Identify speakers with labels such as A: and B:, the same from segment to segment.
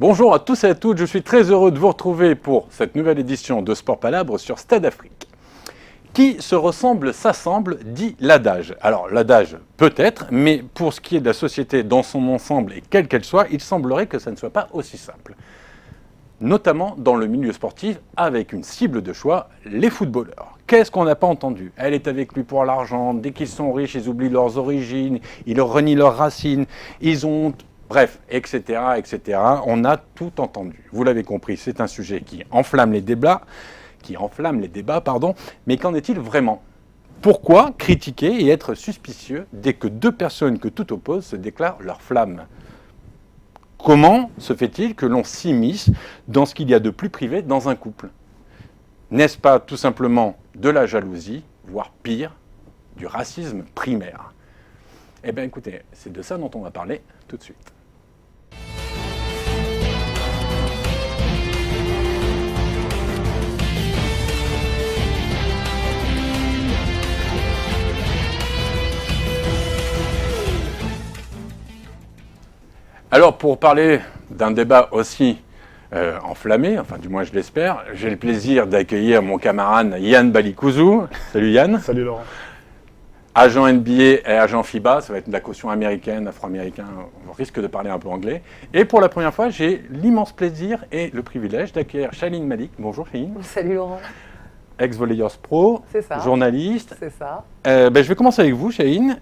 A: Bonjour à tous et à toutes, je suis très heureux de vous retrouver pour cette nouvelle édition de Sport Palabre sur Stade Afrique. Qui se ressemble s'assemble, dit l'adage. Alors l'adage peut-être, mais pour ce qui est de la société dans son ensemble et quelle qu'elle soit, il semblerait que ça ne soit pas aussi simple. Notamment dans le milieu sportif, avec une cible de choix, les footballeurs. Qu'est-ce qu'on n'a pas entendu? Elle est avec lui pour l'argent, dès qu'ils sont riches, ils oublient leurs origines, ils renient leurs racines, ils ont... Bref, etc., etc. On a tout entendu. Vous l'avez compris, c'est un sujet qui enflamme les débats, mais qu'en est-il vraiment? Pourquoi critiquer et être suspicieux dès que deux personnes que tout oppose se déclarent leur flamme? Comment se fait-il que l'on s'immisce dans ce qu'il y a de plus privé dans un couple? N'est-ce pas tout simplement de la jalousie, voire pire, du racisme primaire? Eh bien écoutez, c'est de ça dont on va parler tout de suite. Alors pour parler d'un débat aussi enflammé, enfin du moins je l'espère, j'ai le plaisir d'accueillir mon camarade Yann Balikouzou. Salut Yann.
B: Salut Laurent.
A: Agent NBA et agent FIBA, ça va être de la caution américaine, afro-américain, on risque de parler un peu anglais. Et pour la première fois, j'ai l'immense plaisir et le privilège d'accueillir Shailene Malik. Bonjour Shailene.
C: Salut Laurent.
A: Ex-volleyeur pro,
C: C'est ça.
A: journaliste.
C: C'est ça.
A: Je vais commencer avec vous Shailene.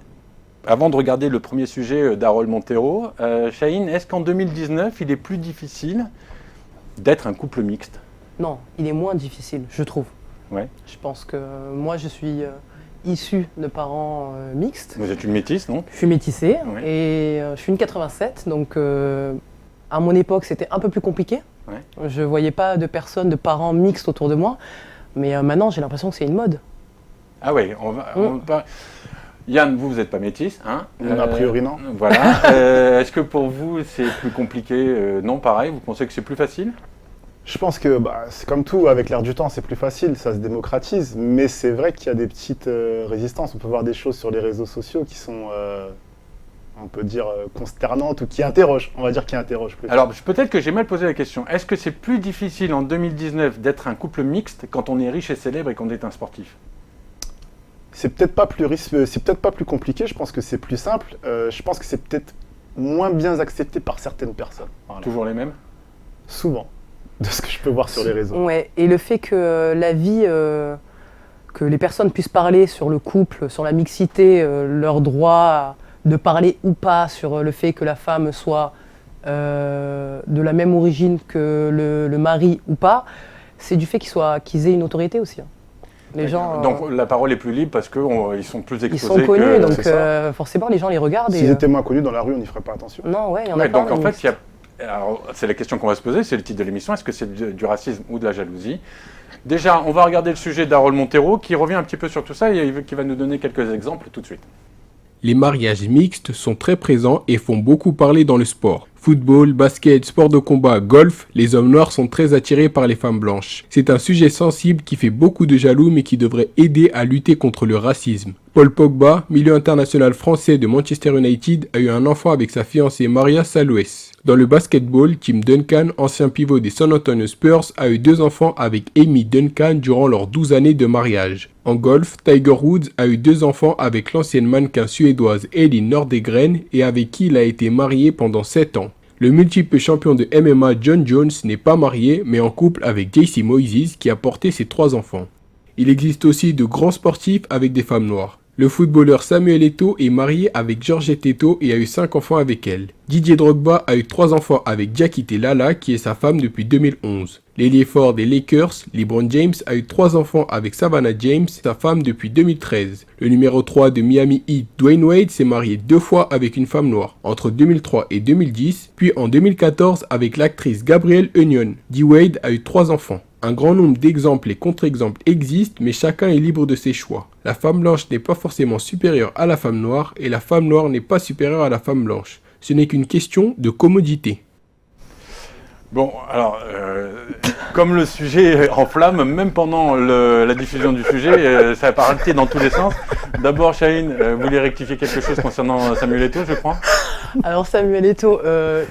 A: Avant de regarder le premier sujet d'Harold Montero, Shailene, est-ce qu'en 2019, il est plus difficile d'être un couple mixte?
C: Non, il est moins difficile, je trouve.
A: Ouais.
C: Je pense que moi, je suis issue de parents mixtes.
A: Vous êtes une métisse, non?
C: Je suis métissée
A: Ouais.
C: et je suis une 87, donc à mon époque, c'était un peu plus compliqué.
A: Ouais.
C: Je voyais pas de personnes, de parents mixtes autour de moi, mais maintenant, j'ai l'impression que c'est une mode.
A: Ah oui, on va... Yann, vous n'êtes pas métisse, hein?
B: A priori, non.
A: Voilà. Est-ce que pour vous, c'est plus compliqué? Non, pareil, vous pensez que c'est plus facile?
B: Je pense que c'est comme tout, avec l'air du temps, c'est plus facile, ça se démocratise. Mais c'est vrai qu'il y a des petites résistances. On peut voir des choses sur les réseaux sociaux qui sont, on peut dire, consternantes ou qui interrogent. On va dire qui interrogent plus.
A: Alors, peut-être que j'ai mal posé la question. Est-ce que c'est plus difficile en 2019 d'être un couple mixte quand on est riche et célèbre et qu'on est un sportif?
B: C'est peut-être pas plus compliqué, je pense que c'est plus simple. Je pense que c'est peut-être moins bien accepté par certaines personnes. Voilà.
A: Toujours les mêmes?
B: Souvent, de ce que je peux voir sur les réseaux.
C: Ouais, et le fait que la vie, que les personnes puissent parler sur le couple, sur la mixité, leur droit de parler ou pas sur le fait que la femme soit de la même origine que le mari ou pas, c'est du fait qu'ils aient une autorité aussi. Les gens,
A: donc la parole est plus libre parce qu'ils sont plus exposés.
C: Ils sont connus,
A: que...
C: donc forcément les gens les regardent.
B: S'ils étaient moins connus dans la rue, on n'y ferait pas attention.
C: Non, ouais, il y en a pas.
A: Donc en fait, alors, c'est la question qu'on va se poser, c'est le titre de l'émission, est-ce que c'est du racisme ou de la jalousie? Déjà, on va regarder le sujet d'Harold Montero qui revient un petit peu sur tout ça et qui va nous donner quelques exemples tout de suite.
D: Les mariages mixtes sont très présents et font beaucoup parler dans le sport. Football, basket, sport de combat, golf, les hommes noirs sont très attirés par les femmes blanches. C'est un sujet sensible qui fait beaucoup de jaloux mais qui devrait aider à lutter contre le racisme. Paul Pogba, milieu international français de Manchester United, a eu un enfant avec sa fiancée Maria Salouès. Dans le basketball, Tim Duncan, ancien pivot des San Antonio Spurs, a eu 2 enfants avec Amy Duncan durant leurs 12 années de mariage. En golf, Tiger Woods a eu 2 enfants avec l'ancienne mannequin suédoise Elin Nordegren et avec qui il a été marié pendant 7 ans. Le multiple champion de MMA John Jones n'est pas marié mais en couple avec JC Moises qui a porté ses 3 enfants. Il existe aussi de grands sportifs avec des femmes noires. Le footballeur Samuel Eto'o est marié avec Georgette Eto'o et a eu 5 enfants avec elle. Didier Drogba a eu 3 enfants avec Diakité Lala qui est sa femme depuis 2011. L'ailier fort des Lakers, LeBron James, a eu 3 enfants avec Savannah James, sa femme depuis 2013. Le numéro 3 de Miami Heat, Dwayne Wade, s'est marié 2 fois avec une femme noire, entre 2003 et 2010, puis en 2014 avec l'actrice Gabrielle Union. D-Wade a eu 3 enfants. Un grand nombre d'exemples et contre-exemples existent, mais chacun est libre de ses choix. La femme blanche n'est pas forcément supérieure à la femme noire, et la femme noire n'est pas supérieure à la femme blanche. Ce n'est qu'une question de commodité.
A: Bon, alors, comme le sujet enflamme, même pendant la diffusion du sujet, ça a parlé dans tous les sens. D'abord, Shailene, vous voulez rectifier quelque chose concernant Samuel Eto'o, je crois?
C: Alors Samuel Eto'o,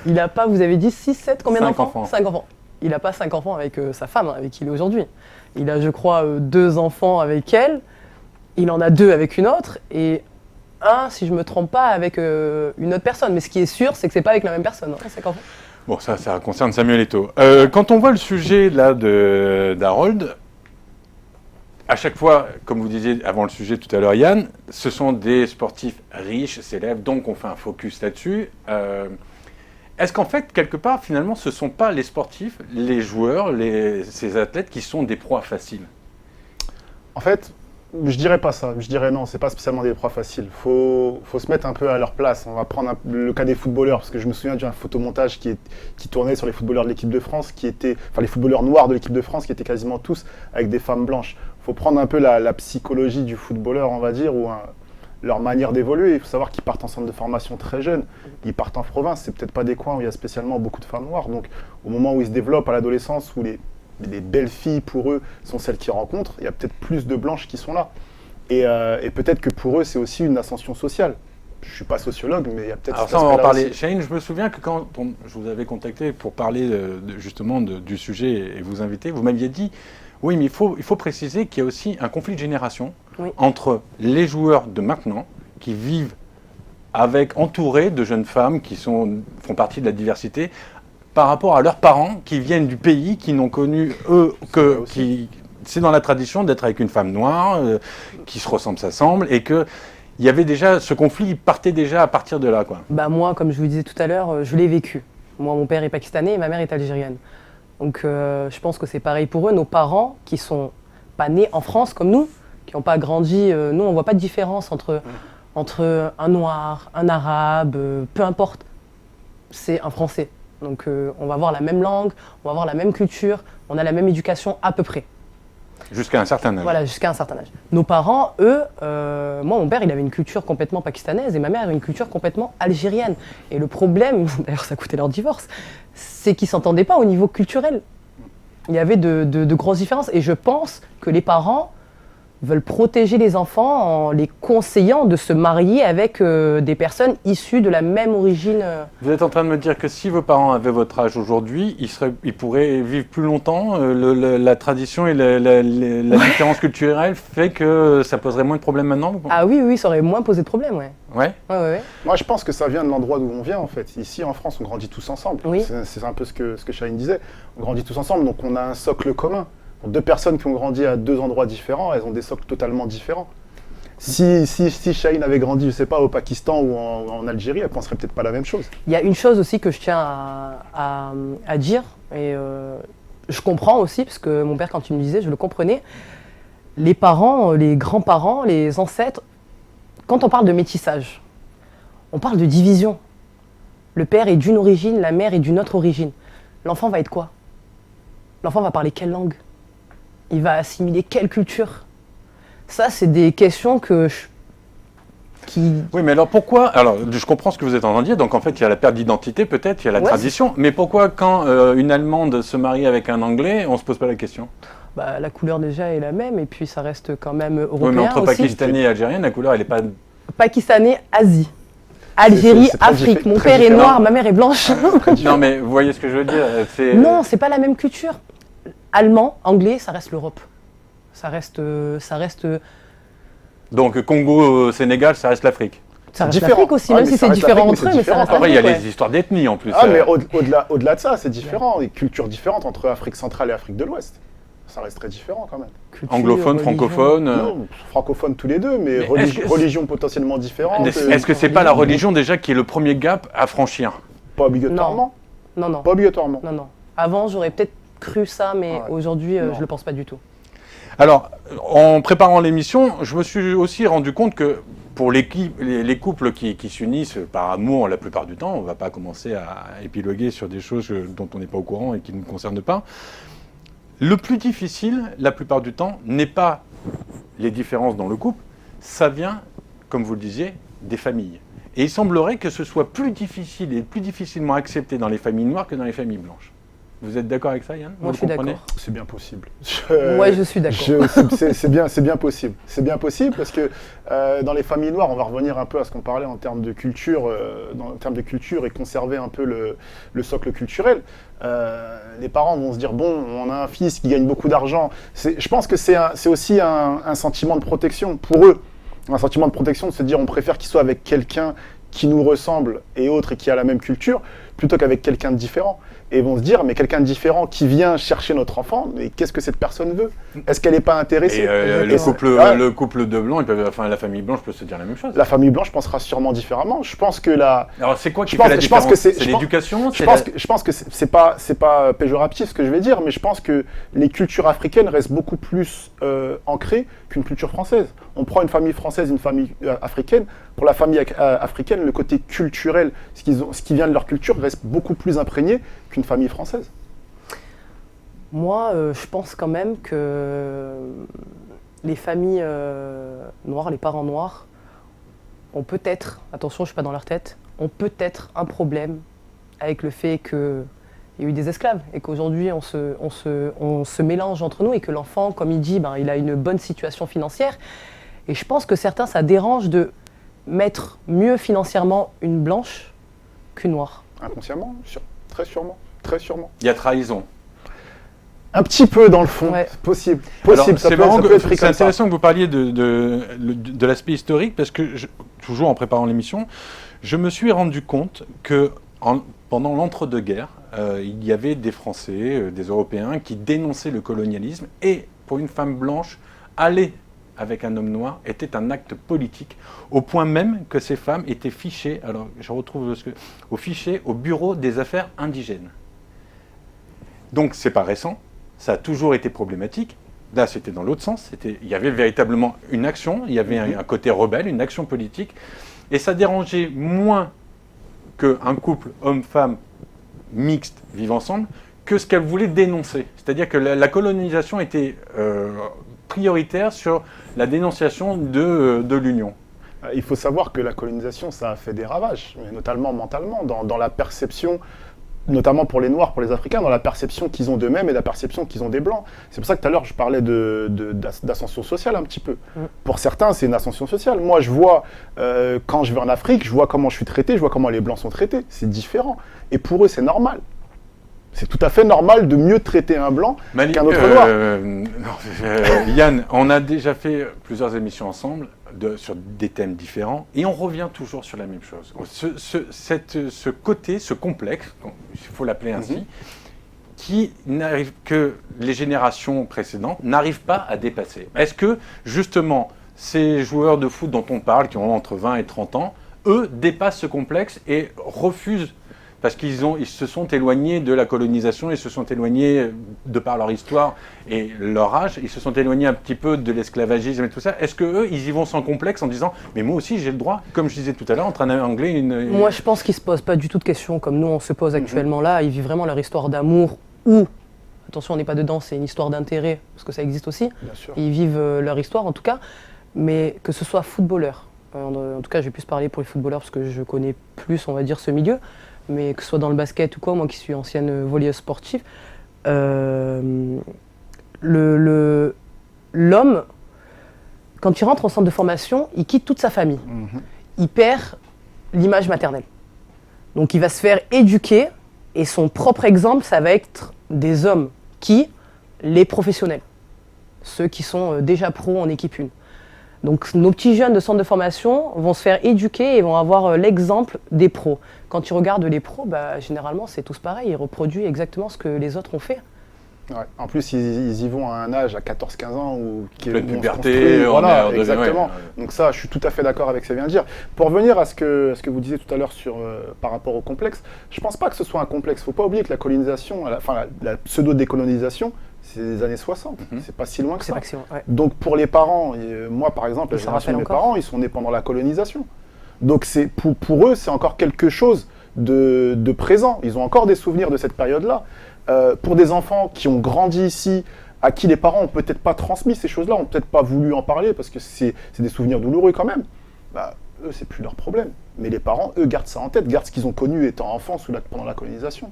C: il n'a pas, vous avez dit 6, 7, combien
A: 5
C: d'enfants
A: enfants.
C: 5 enfants. Il n'a pas 5 enfants avec sa femme, avec qui il est aujourd'hui. Il a, je crois, 2 enfants avec elle. Il en a 2 avec une autre. Et un, si je ne me trompe pas, avec une autre personne. Mais ce qui est sûr, c'est que ce n'est pas avec la même personne. Hein, 5 enfants.
A: Bon, ça concerne Samuel Eto'o. Quand on voit le sujet là d'Harold, à chaque fois, comme vous disiez avant le sujet tout à l'heure, Yann, ce sont des sportifs riches, célèbres, donc on fait un focus là-dessus. Est-ce qu'en fait, quelque part, finalement, ce ne sont pas les sportifs, les joueurs, ces athlètes qui sont des proies faciles?
B: En fait, je dirais pas ça. Je dirais non, c'est pas spécialement des proies faciles. Faut se mettre un peu à leur place. On va prendre le cas des footballeurs, parce que je me souviens d'un photomontage qui tournait sur les footballeurs de l'équipe de France, les footballeurs noirs de l'équipe de France, qui étaient quasiment tous avec des femmes blanches. Faut prendre un peu la psychologie du footballeur, on va dire, ou leur manière d'évoluer. Il faut savoir qu'ils partent en centre de formation très jeunes. Ils partent en province. C'est peut-être pas des coins où il y a spécialement beaucoup de femmes noires. Donc, au moment où ils se développent à l'adolescence, où les belles filles pour eux sont celles qu'ils rencontrent, il y a peut-être plus de blanches qui sont là. Et peut-être que pour eux, c'est aussi une ascension sociale. Je ne suis pas sociologue, mais il y a peut-être
A: Alors
B: cet
A: ça, on va en
B: aspect-là
A: parler.
B: aussi.
A: Shane, je me souviens que quand je vous avais contacté pour parler justement du sujet et vous inviter, vous m'aviez dit, oui, mais il faut préciser qu'il y a aussi un conflit de génération entre les joueurs de maintenant, qui vivent entourés de jeunes femmes qui font partie de la diversité, par rapport à leurs parents qui viennent du pays, qui n'ont connu, eux, c'est dans la tradition d'être avec une femme noire, qui se ressemble, s'assemble, et qu'il y avait déjà, ce conflit, il partait déjà à partir de là, quoi.
C: Bah moi, comme je vous disais tout à l'heure, je l'ai vécu. Moi, mon père est pakistanais et ma mère est algérienne. Donc je pense que c'est pareil pour eux. Nos parents, qui sont pas nés en France comme nous, qui n'ont pas grandi, nous, on ne voit pas de différence entre un noir, un arabe, peu importe. C'est un Français. Donc on va avoir la même langue, on va avoir la même culture, on a la même éducation à peu près.
A: Jusqu'à un certain âge.
C: Voilà, jusqu'à un certain âge. Nos parents, eux, moi, mon père, il avait une culture complètement pakistanaise et ma mère avait une culture complètement algérienne. Et le problème, d'ailleurs, ça coûtait leur divorce, c'est qu'ils ne s'entendaient pas au niveau culturel. Il y avait de grosses différences. Et je pense que les parents veulent protéger les enfants en les conseillant de se marier avec des personnes issues de la même origine.
A: Vous êtes en train de me dire que si vos parents avaient votre âge aujourd'hui, ils pourraient vivre plus longtemps. La tradition et la différence culturelle fait que ça poserait moins de problèmes maintenant?
C: Ah oui, ça aurait moins posé de problème, ouais.
A: Ouais.
B: Moi, je pense que ça vient de l'endroit d'où on vient, en fait. Ici, en France, on grandit tous ensemble.
C: Oui.
B: C'est un peu ce que Shahine disait. On grandit tous ensemble, donc on a un socle commun. Deux personnes qui ont grandi à 2 endroits différents, elles ont des socles totalement différents. Si Shahine avait grandi, je sais pas, au Pakistan ou en Algérie, elle penserait peut-être pas la même chose.
C: Il y a une chose aussi que je tiens à dire, et je comprends aussi, parce que mon père, quand il me disait, je le comprenais. Les parents, les grands-parents, les ancêtres, quand on parle de métissage, on parle de division. Le père est d'une origine, la mère est d'une autre origine. L'enfant va être quoi? L'enfant va parler quelle langue? Il va assimiler quelle culture? Ça, c'est des questions
A: Oui, mais alors pourquoi? Alors, je comprends ce que vous êtes en train de dire. Donc, en fait, il y a la perte d'identité, peut-être, il y a la tradition. Mais pourquoi, quand une Allemande se marie avec un Anglais, on ne se pose pas la question?
C: Bah, la couleur déjà est la même, et puis ça reste quand même européen.
A: Oui, mais entre
C: aussi.
A: Pakistanais et Algériens, la couleur, elle n'est pas.
C: Pakistanais, Asie. Algérie,
B: c'est très
C: Afrique. Mon
B: très
C: père est
B: différent.
C: noir, ma mère est blanche.
A: Non, mais vous voyez ce que je veux dire?
C: Non, c'est pas la même culture. Allemand, anglais, ça reste l'Europe. Ça reste.
A: Donc, Congo-Sénégal, ça reste l'Afrique.
C: Ça reste
B: différent.
C: l'Afrique aussi,
B: Ah,
C: même
B: mais
C: si
B: ça
C: c'est
B: reste
C: différent
B: l'Afrique,
C: entre eux, mais ça reste
A: Après, il y a
C: l'Afrique.
A: les histoires d'ethnie en plus.
B: Ah, mais au-delà de ça, c'est différent. Les cultures différentes entre Afrique centrale et Afrique de l'Ouest. Ça reste très différent quand même.
C: Culture,
A: Anglophone,
C: religion.
A: francophone.
B: Non, francophones tous les deux, mais
A: Mais est-ce que-
B: religions potentiellement différentes.
A: Est-ce que c'est pas la religion déjà qui est le premier gap à franchir?
B: Pas obligatoirement.
C: Non.
B: Pas obligatoirement.
C: Non. Avant, j'aurais peut-être cru ça, mais
B: Ouais.
C: aujourd'hui,
B: Non.
C: je le pense pas du tout.
A: Alors, en préparant l'émission, je me suis aussi rendu compte que pour les couples qui s'unissent par amour la plupart du temps, on ne va pas commencer à épiloguer sur des choses dont on n'est pas au courant et qui ne nous concernent pas. Le plus difficile, la plupart du temps, n'est pas les différences dans le couple, ça vient, comme vous le disiez, des familles. Et il semblerait que ce soit plus difficile et plus difficilement accepté dans les familles noires que dans les familles blanches. Vous êtes d'accord avec ça, Yann?
C: Moi,
A: Vous
C: je suis
A: le comprenez?
C: d'accord.
B: C'est bien possible.
C: Ouais, je suis d'accord.
B: C'est bien possible. C'est bien possible parce que dans les familles noires, on va revenir un peu à ce qu'on parlait en termes de culture, et conserver un peu le socle culturel. Les parents vont se dire, bon, on a un fils qui gagne beaucoup d'argent. Je pense que c'est aussi un sentiment de protection pour eux. Un sentiment de protection de se dire, on préfère qu'il soit avec quelqu'un qui nous ressemble et autre et qui a la même culture, plutôt qu'avec quelqu'un de différent. Et ils vont se dire, mais quelqu'un de différent qui vient chercher notre enfant, mais qu'est-ce que cette personne veut? Est-ce qu'elle n'est pas intéressée?
A: Et le couple de blancs, la famille blanche peut se dire la même chose.
B: La famille blanche pensera sûrement différemment. Je pense que
A: Alors c'est quoi qui fait la différence? C'est l'éducation?
B: Je pense que c'est pas péjoratif ce que je vais dire, mais je pense que les cultures africaines restent beaucoup plus ancrées qu'une culture française. On prend une famille française, une famille africaine. Pour la famille africaine, le côté culturel, ce qui vient de leur culture, reste beaucoup plus imprégné qu'une famille française.
C: Moi, je pense quand même que les familles noires, les parents noirs, ont peut-être, attention, je ne suis pas dans leur tête, ont peut-être un problème avec le fait qu'il y a eu des esclaves et qu'aujourd'hui on se mélange entre nous et que l'enfant, comme il dit, il a une bonne situation financière. Et je pense que certains, ça dérange de mettre mieux financièrement une blanche qu'une noire.
B: Inconsciemment, très sûrement, très sûrement.
A: Il y a trahison.
B: Un petit peu dans le fond,
C: Ouais.
B: possible.
A: Alors,
B: Ça peut être pris
A: c'est
B: comme ça.
A: intéressant que vous parliez de l'aspect historique parce que, toujours en préparant l'émission, je me suis rendu compte que pendant l'entre-deux-guerres, il y avait des Français, des Européens qui dénonçaient le colonialisme et pour une femme blanche, aller avec un homme noir était un acte politique, au point même que ces femmes étaient fichées, alors je retrouve au bureau des affaires indigènes. Donc c'est pas récent, ça a toujours été problématique. Là c'était dans l'autre sens, il y avait véritablement une action, il y avait un côté rebelle, une action politique, et ça dérangeait moins qu'un couple homme-femme mixte vivent ensemble que ce qu'elle voulait dénoncer. C'est-à-dire que la colonisation était prioritaire sur la dénonciation de l'Union.
B: Il faut savoir que la colonisation, ça a fait des ravages, mais notamment mentalement, dans la perception, notamment pour les Noirs, pour les Africains, dans la perception qu'ils ont d'eux-mêmes et la perception qu'ils ont des Blancs. C'est pour ça que tout à l'heure, je parlais d'ascension sociale un petit peu. Pour certains, c'est une ascension sociale. Moi, je vois, quand je vais en Afrique, je vois comment je suis traité, je vois comment les Blancs sont traités. C'est différent. Et pour eux, c'est normal. C'est tout à fait normal de mieux traiter un blanc qu'un autre noir.
A: Yann, on a déjà fait plusieurs émissions ensemble sur des thèmes différents et on revient toujours sur la même chose. Ce côté, ce complexe, il faut l'appeler ainsi, que les générations précédentes n'arrivent pas à dépasser. Est-ce que justement ces joueurs de foot dont on parle, qui ont entre 20 et 30 ans, eux dépassent ce complexe et refusent parce qu'ils se sont éloignés de la colonisation, ils se sont éloignés, de par leur histoire et leur âge, ils se sont éloignés un petit peu de l'esclavagisme et tout ça. Est-ce qu'eux, ils y vont sans complexe en disant « mais moi aussi j'ai le droit », comme je disais tout à l'heure, entre un anglais et une...
C: Moi, je pense qu'ils ne se posent pas du tout de questions comme nous, on se pose actuellement là. Ils vivent vraiment leur histoire d'amour ou, attention, on n'est pas dedans, c'est une histoire d'intérêt, parce que ça existe aussi.
B: Bien sûr.
C: Ils vivent leur histoire en tout cas, mais que ce soit footballeur. En tout cas, je vais plus parler pour les footballeurs parce que je connais plus, on va dire, ce milieu. Mais que ce soit dans le basket ou quoi, moi qui suis ancienne volleyeuse sportive, l'homme, quand il rentre en centre de formation, il quitte toute sa famille. Il perd l'image maternelle. Donc il va se faire éduquer et son propre exemple, ça va être des hommes les professionnels, ceux qui sont déjà pros en équipe 1. Donc nos petits jeunes de centre de formation vont se faire éduquer et vont avoir l'exemple des pros. Quand tu regardes les pros, généralement c'est tous pareil, ils reproduisent exactement ce que les autres ont fait.
B: Ouais. En plus, ils y vont à un âge, à 14-15 ans, qui est
A: puberté,
B: voilà, exactement. Donc ça, je suis tout à fait d'accord avec ce que vient de dire. Pour revenir à ce que vous disiez tout à l'heure par rapport au complexe, je ne pense pas que ce soit un complexe. Il ne faut pas oublier que la colonisation, la pseudo-décolonisation, c'est les années 60. C'est pas si loin que ça.
C: Ouais.
B: Donc pour les parents, moi par exemple, la génération de mes parents, ils sont nés pendant la colonisation. Donc pour eux, c'est encore quelque chose de présent. Ils ont encore des souvenirs de cette période-là. Pour des enfants qui ont grandi ici, à qui les parents n'ont peut-être pas transmis ces choses-là, n'ont peut-être pas voulu en parler parce que c'est des souvenirs douloureux quand même, eux, c'est plus leur problème. Mais les parents, eux, gardent ça en tête, gardent ce qu'ils ont connu étant enfants pendant la colonisation.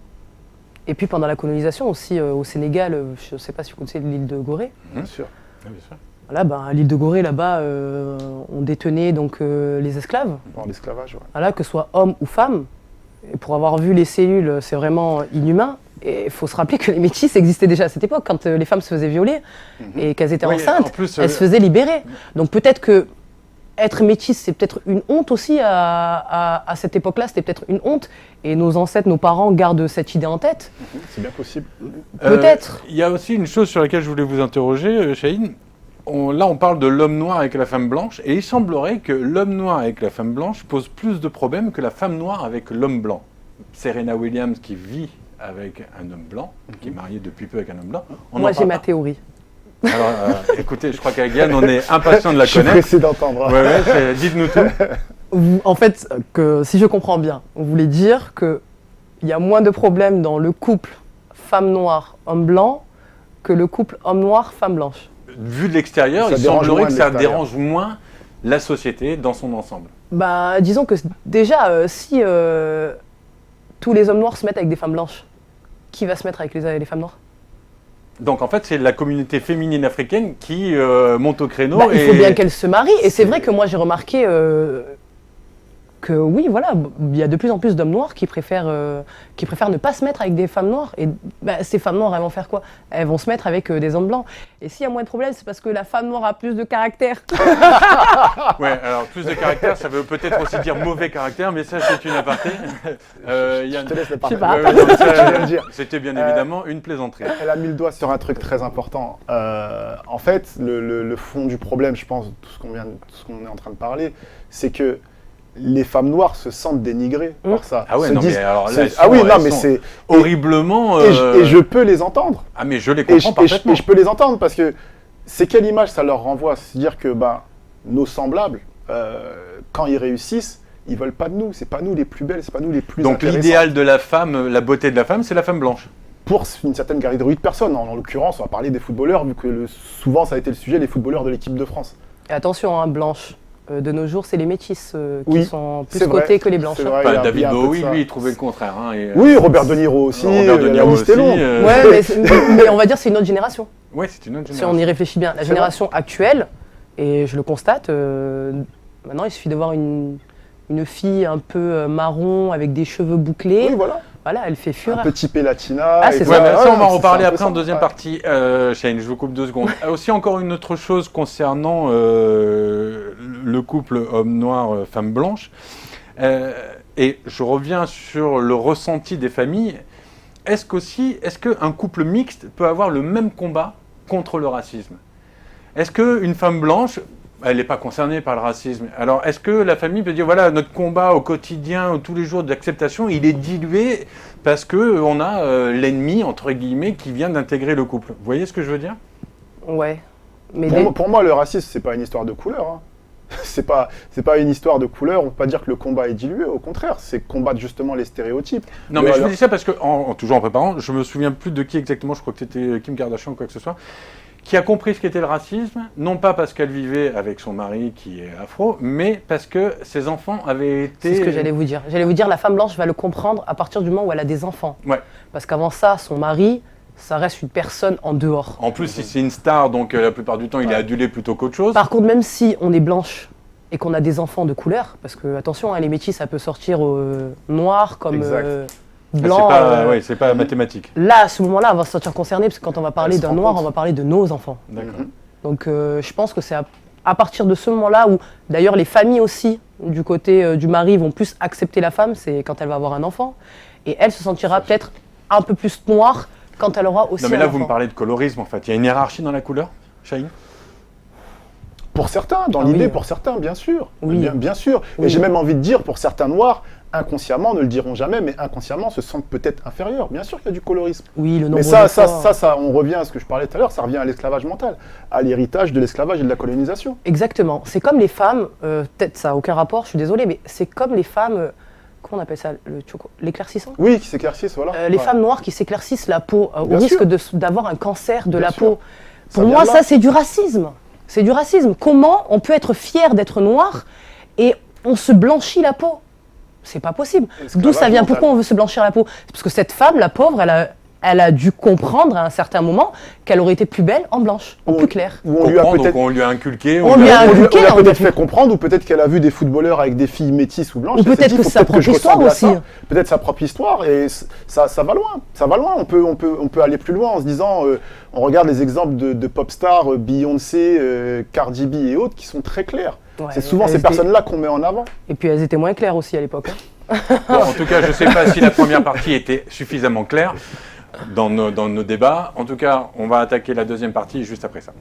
C: Et puis pendant la colonisation aussi au Sénégal, je ne sais pas si vous connaissez l'île de Gorée.
B: Bien sûr.
A: Ah, bien sûr.
C: Voilà, à l'île de Gorée, là-bas, on détenait donc les esclaves,
B: Dans l'esclavage, ouais.
C: voilà, que ce soit hommes ou femmes. Et pour avoir vu les cellules, c'est vraiment inhumain. Et il faut se rappeler que les métis existaient déjà à cette époque, quand les femmes se faisaient violer et qu'elles étaient
A: Oui,
C: enceintes,
A: en plus,
C: elles se faisaient libérer. Donc peut-être que être métisse, c'est peut-être une honte aussi à cette époque-là, c'était peut-être une honte. Et nos ancêtres, nos parents gardent cette idée en tête.
B: C'est bien possible.
C: Peut-être.
A: Il y a aussi une chose sur laquelle je voulais vous interroger, Chahine. Là, on parle de l'homme noir avec la femme blanche, et il semblerait que l'homme noir avec la femme blanche pose plus de problèmes que la femme noire avec l'homme blanc. Serena Williams, qui vit avec un homme blanc, qui est mariée depuis peu avec un homme blanc.
C: Moi, j'ai ma théorie.
A: Alors, écoutez, je crois qu'Agiane, on est impatient de la
B: Je suis
A: connaître.
B: pressé d'entendre.
A: Ouais, dites-nous tout.
C: En fait, si je comprends bien, vous voulez dire qu'il y a moins de problèmes dans le couple femme noire, homme blanc, que le couple homme noir, femme blanche.
A: Vu de l'extérieur,
B: Ça
A: il
B: dérange
A: semblerait
B: moins
A: que
B: de
A: ça
B: l'extérieur.
A: dérange moins la société dans son ensemble.
C: Bah, disons que déjà, si tous les hommes noirs se mettent avec des femmes blanches, qui va se mettre avec les femmes noires?
A: Donc en fait, c'est la communauté féminine africaine qui monte au créneau.
C: Bah, il faut bien qu'elles se marient. Et c'est vrai que moi, j'ai remarqué que oui, voilà, il y a de plus en plus d'hommes noirs qui préfèrent ne pas se mettre avec des femmes noires. Et bah, ces femmes noires, elles vont faire quoi? Elles vont se mettre avec des hommes blancs. Et s'il y a moins de problèmes, c'est parce que la femme noire a plus de caractère.
A: Ouais, alors plus de caractère, ça veut peut-être aussi dire mauvais caractère, mais ça c'est une aparté. Yann.
B: Je te laisse le
C: Je sais
B: parler.
C: pas.
A: Ouais, donc ça,
B: Je viens de dire.
A: c'était bien évidemment une plaisanterie.
B: Elle a mis le doigt sur un truc très important. En fait, le fond du problème, je pense, tout ce qu'on est en train de parler, c'est que les femmes noires se sentent dénigrées par ça.
A: Ah ouais,
B: Se
A: non,
B: disent-
A: mais alors là,
B: se-
A: elles sont-
B: ah oui, non,
A: elles
B: mais
A: sont
B: c'est
A: horriblement.
B: et je peux les entendre.
A: Ah mais je les
B: Et
A: comprends
B: je
A: parfaitement.
B: peux les entendre parce que c'est quelle image ça leur renvoie? C'est-à-dire que nos semblables, quand ils réussissent, ils veulent pas de nous. C'est pas nous les plus belles, c'est pas nous les plus
A: Donc
B: intéressantes.
A: l'idéal de la femme, la beauté de la femme, c'est la femme blanche.
B: Pour une certaine catégorie de personnes. En l'occurrence, on va parler des footballeurs, vu que souvent ça a été le sujet, les footballeurs de l'équipe de France.
C: Et attention, hein, blanche. De nos jours, c'est les métisses qui
B: Oui,
C: sont plus
B: c'est vrai,
C: cotées que les blanches.
B: c'est
C: hein.
B: vrai.
A: Enfin,
B: il y a
A: David
B: un peu de
A: Bowie,
B: ça.
A: lui, il trouvait le contraire. Hein, et,
B: Oui, Robert De Niro aussi,
A: Robert De Niro
B: la liste
A: aussi.
B: est longue.
C: Ouais, mais on va dire que c'est une autre génération.
A: Ouais, c'est une autre
C: Si on
A: génération.
C: y réfléchit bien. La génération actuelle, et je le constate, maintenant il suffit de voir une fille un peu marron avec des cheveux bouclés.
B: Oui, voilà.
C: Voilà, elle fait
B: Un
C: fureur.
B: petit P latina.
C: Ah, c'est
B: et
C: ça.
A: Ouais, mais ça, on va en
B: c'est
A: reparler
B: un peu
A: après en
B: ça.
A: deuxième
B: Ouais.
A: partie. Shane, je vous coupe 2 secondes. Aussi, encore une autre chose concernant le couple homme noir, femme blanche. Et je reviens sur le ressenti des familles. Est-ce qu'un couple mixte peut avoir le même combat contre le racisme? Est-ce qu'une femme blanche, elle n'est pas concernée par le racisme, alors est-ce que la famille peut dire, voilà, notre combat au quotidien, tous les jours d'acceptation, il est dilué parce qu'on a l'ennemi, entre guillemets, qui vient d'intégrer le couple? Vous voyez ce que je veux dire?
C: Ouais. Mais
B: Pour moi, le racisme, c'est pas une histoire de couleur. Hein. C'est pas une histoire de couleur. On peut pas dire que le combat est dilué. Au contraire, c'est combattre justement les stéréotypes.
A: Non, mais je vous dis ça parce que, toujours en préparant, je me souviens plus de qui exactement, je crois que c'était Kim Kardashian ou quoi que ce soit, qui a compris ce qu'était le racisme, non pas parce qu'elle vivait avec son mari qui est afro, mais parce que ses enfants avaient été...
C: c'est ce que j'allais vous dire. J'allais vous dire, la femme blanche va le comprendre à partir du moment où elle a des enfants.
A: Ouais.
C: Parce qu'avant ça, son mari, ça reste une personne en dehors.
A: En plus, si c'est une star, donc la plupart du temps, il est adulé plutôt qu'autre chose.
C: Par contre, même si on est blanche et qu'on a des enfants de couleur, parce que attention, hein, les métis, ça peut sortir noir comme
B: Exact.
C: blanc.
A: C'est pas mathématique.
C: Là, à ce moment-là, on va se sentir concerné, parce que quand on va parler
B: Elle se
C: d'un
B: rend
C: noir,
B: compte.
C: on va parler de nos enfants.
A: D'accord.
C: Donc je pense que c'est à partir de ce moment-là où, d'ailleurs, les familles aussi, du côté du mari, vont plus accepter la femme, c'est quand elle va avoir un enfant. Et elle se sentira peut-être un peu plus noire quand elle aura aussi
A: Non, mais
C: un
A: là,
C: enfant.
A: vous me parlez de colorisme, en fait. Il y a une hiérarchie dans la couleur, Chahine?
B: Pour certains, dans
C: Ah
B: l'idée,
C: oui.
B: pour certains, bien sûr.
C: Oui.
B: Bien sûr.
C: Oui.
B: Et j'ai même envie de dire, pour certains noirs, inconsciemment, ne le diront jamais, mais inconsciemment se sentent peut-être inférieurs. Bien sûr qu'il y a du colorisme.
C: Oui, le nombre
B: Mais ça,
C: de fois-
B: on revient à ce que je parlais tout à l'heure, ça revient à l'esclavage mental, à l'héritage de l'esclavage et de la colonisation.
C: Exactement. C'est comme les femmes, peut-être ça n'a aucun rapport, je suis désolée, mais c'est comme les femmes, comment on appelle ça, l'éclaircissant
B: Oui, qui s'éclaircissent, voilà.
C: Les
B: Ouais.
C: femmes noires qui s'éclaircissent la peau, au
B: Bien
C: risque
B: sûr.
C: d'avoir un cancer de
B: Bien
C: la
B: sûr.
C: peau.
B: Ça
C: Pour
B: vient
C: moi,
B: de là.
C: ça, c'est du racisme. C'est du racisme. Comment on peut être fier d'être noir et on se blanchit la peau? C'est pas possible.
B: Esclavage
C: D'où ça vient?
B: mental.
C: Pourquoi on veut se blanchir la peau? C'est parce que cette femme, la pauvre, elle a dû comprendre à un certain moment qu'elle aurait été plus belle en blanche, en plus clair.
B: Ou on lui a peut-être
A: on lui a inculqué.
C: On lui a inculqué,
B: on lui a
C: on a
B: peut-être
C: fait-
B: fait comprendre, ou peut-être qu'elle a vu des footballeurs avec des filles métisses ou blanches.
C: Ou
B: elle s'est
C: peut-être
B: dit,
C: que
B: faut
C: c'est sa
B: peut-être
C: propre
B: je
C: histoire
B: ressemble à
C: aussi.
B: ça. Peut-être sa propre histoire, et ça va loin. Ça va loin. On peut aller plus loin en se disant, on regarde les exemples de pop stars, Beyoncé, Cardi B et autres, qui sont très clairs.
C: Ouais,
B: C'est souvent
C: elles
B: ces
C: étaient-
B: personnes-là qu'on met en avant.
C: Et puis elles étaient moins claires aussi à l'époque. Hein.
A: Bon, en tout cas, je ne sais pas si la première partie était suffisamment claire dans nos débats. En tout cas, on va attaquer la deuxième partie juste après ça.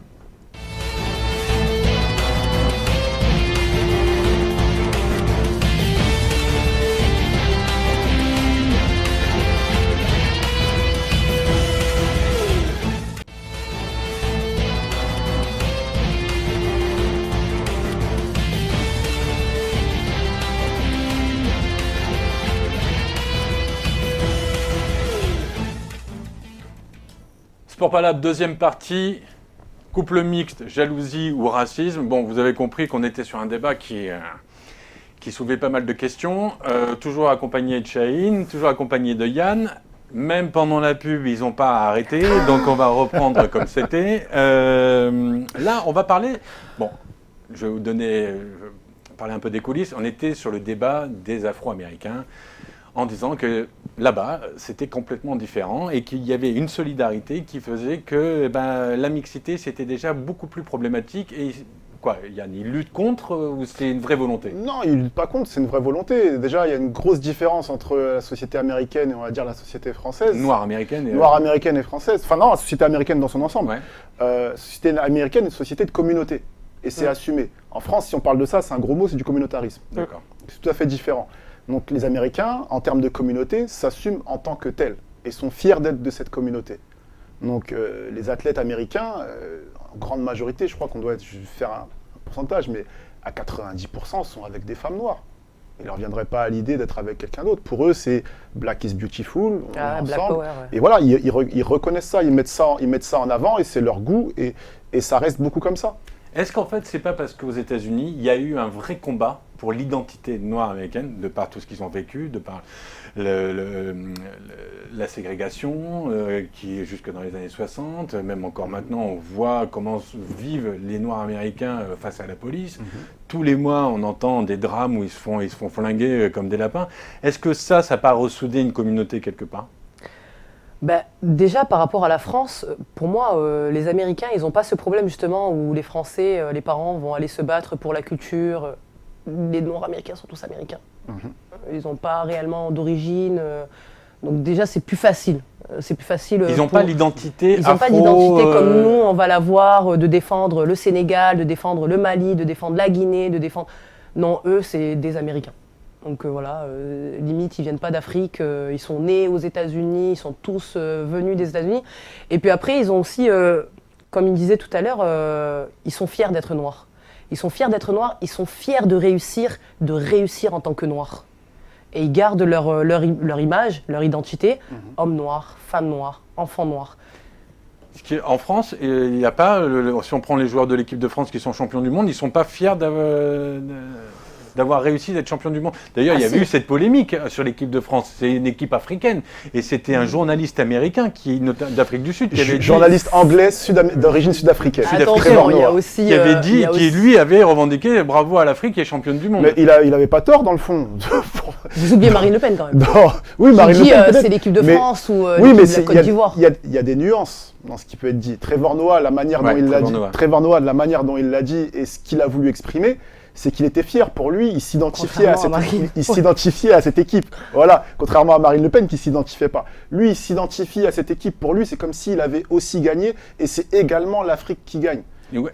A: Sport Palab, deuxième partie. Couple mixte, jalousie ou racisme. Bon, vous avez compris qu'on était sur un débat qui soulevait pas mal de questions. Toujours accompagné de Chahine, toujours accompagné de Yann. Même pendant la pub, ils n'ont pas arrêté, donc on va reprendre comme c'était. Là, on va parler... Bon, je vais vous donner... parler un peu des coulisses. On était sur le débat des Afro-Américains en disant que là-bas, c'était complètement différent et qu'il y avait une solidarité qui faisait que la mixité, c'était déjà beaucoup plus problématique. Et quoi, Yann, il lutte contre ou c'est une vraie volonté?
B: Non, il ne lutte pas contre, c'est une vraie volonté. Déjà, il y a une grosse différence entre la société américaine et on va dire la société française.
A: Noire américaine et...
B: Noire américaine et française. Enfin non, la société américaine dans son ensemble.
A: Ouais.
B: La société américaine est une société de communauté. Et c'est assumé. En France, si on parle de ça, c'est un gros mot, c'est du communautarisme.
A: D'accord.
B: C'est tout à fait différent. Donc les Américains, en termes de communauté, s'assument en tant que tels et sont fiers d'être de cette communauté. Donc les athlètes américains, en grande majorité, je crois qu'on doit faire un pourcentage, mais à 90% sont avec des femmes noires. Il ne leur viendrait pas à l'idée d'être avec quelqu'un d'autre. Pour eux, c'est Black is beautiful, on est
C: Black
B: ensemble.
C: Power, ouais.
B: Et voilà, ils reconnaissent ça, ils mettent ça en avant et c'est leur goût et ça reste beaucoup comme ça.
A: Est-ce qu'en fait, c'est pas parce qu'aux États-Unis, il y a eu un vrai combat pour l'identité noire américaine, de par tout ce qu'ils ont vécu, de par la ségrégation qui est jusque dans les années 60, même encore maintenant, on voit comment vivent les Noirs américains face à la police. Tous les mois, on entend des drames où ils se font flinguer comme des lapins. Est-ce que ça n'a pas ressoudé une communauté quelque part?
C: Déjà, par rapport à la France, pour moi, les Américains, ils n'ont pas ce problème justement où les Français, les parents vont aller se battre pour la culture. Les Noirs américains sont tous américains. Ils n'ont pas réellement d'origine. Donc déjà, c'est plus facile. C'est plus facile.
A: Ils n'ont pas l'identité
C: Ils n'ont pas d'identité comme nous, on va l'avoir, de défendre le Sénégal, de défendre le Mali, de défendre la Guinée, de défendre... Non, eux, c'est des Américains. Donc voilà, limite, ils viennent pas d'Afrique, ils sont nés aux États-Unis, ils sont tous venus des États-Unis. Et puis après, ils ont aussi, comme il disait tout à l'heure, ils sont fiers d'être noirs. Ils sont fiers d'être noirs, ils sont fiers de réussir en tant que noirs. Et ils gardent leur image, leur identité, homme noir, femme noire, enfant noir.
A: En France, il n'y a pas, si on prend les joueurs de l'équipe de France qui sont champions du monde, ils ne sont pas fiers d'avoir réussi d'être champion du monde. D'ailleurs, il y avait eu cette polémique sur l'équipe de France. C'est une équipe africaine. Et c'était un journaliste américain d'Afrique du Sud qui avait dit...
B: Journaliste anglais d'origine sud-africaine.
C: Attention, il y a aussi...
A: Qui avait dit, lui avait revendiqué bravo à l'Afrique qui est championne du monde.
B: Mais il avait pas tort dans le fond.
C: Vous oubliez Marine Le Pen quand même.
B: Non. Oui, Marine Le Pen.
C: C'est l'équipe de France ou
B: oui, mais
C: l'équipe de la Côte d'Ivoire.
B: Il y a des nuances dans ce qui peut être dit. Trevor Noah, la manière dont il l'a dit, Trevor Noah, de la manière dont il l'a dit et ce qu'il a voulu exprimer, c'est qu'il était fier. Pour lui, il s'identifiait à cette équipe. Voilà, contrairement à Marine Le Pen qui ne s'identifiait pas. Lui, il s'identifie à cette équipe. Pour lui, c'est comme s'il avait aussi gagné et c'est également l'Afrique qui gagne.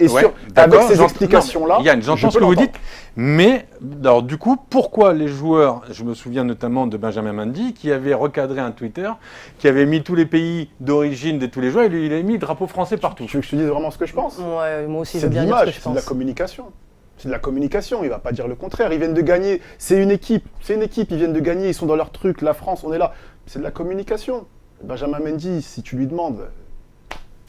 B: Et avec ces explications-là,
A: Yann, j'entends ce que vous dites, mais alors, du coup, pourquoi les joueurs, je me souviens notamment de Benjamin Mendy, qui avait recadré un Twitter, qui avait mis tous les pays d'origine de tous les joueurs, et lui, il a mis le drapeau français partout.
B: Tu veux que je te dise vraiment ce que je pense?
C: Ouais, moi aussi, je
B: c'est
C: veux
B: de
C: bien dire ce que je
B: l'image,
C: pense.
B: c'est de la communication. C'est de la communication, il ne va pas dire le contraire. Ils viennent de gagner, c'est une équipe, ils viennent de gagner, ils sont dans leur truc, la France, on est là. C'est de la communication. Benjamin Mendy, si tu lui demandes...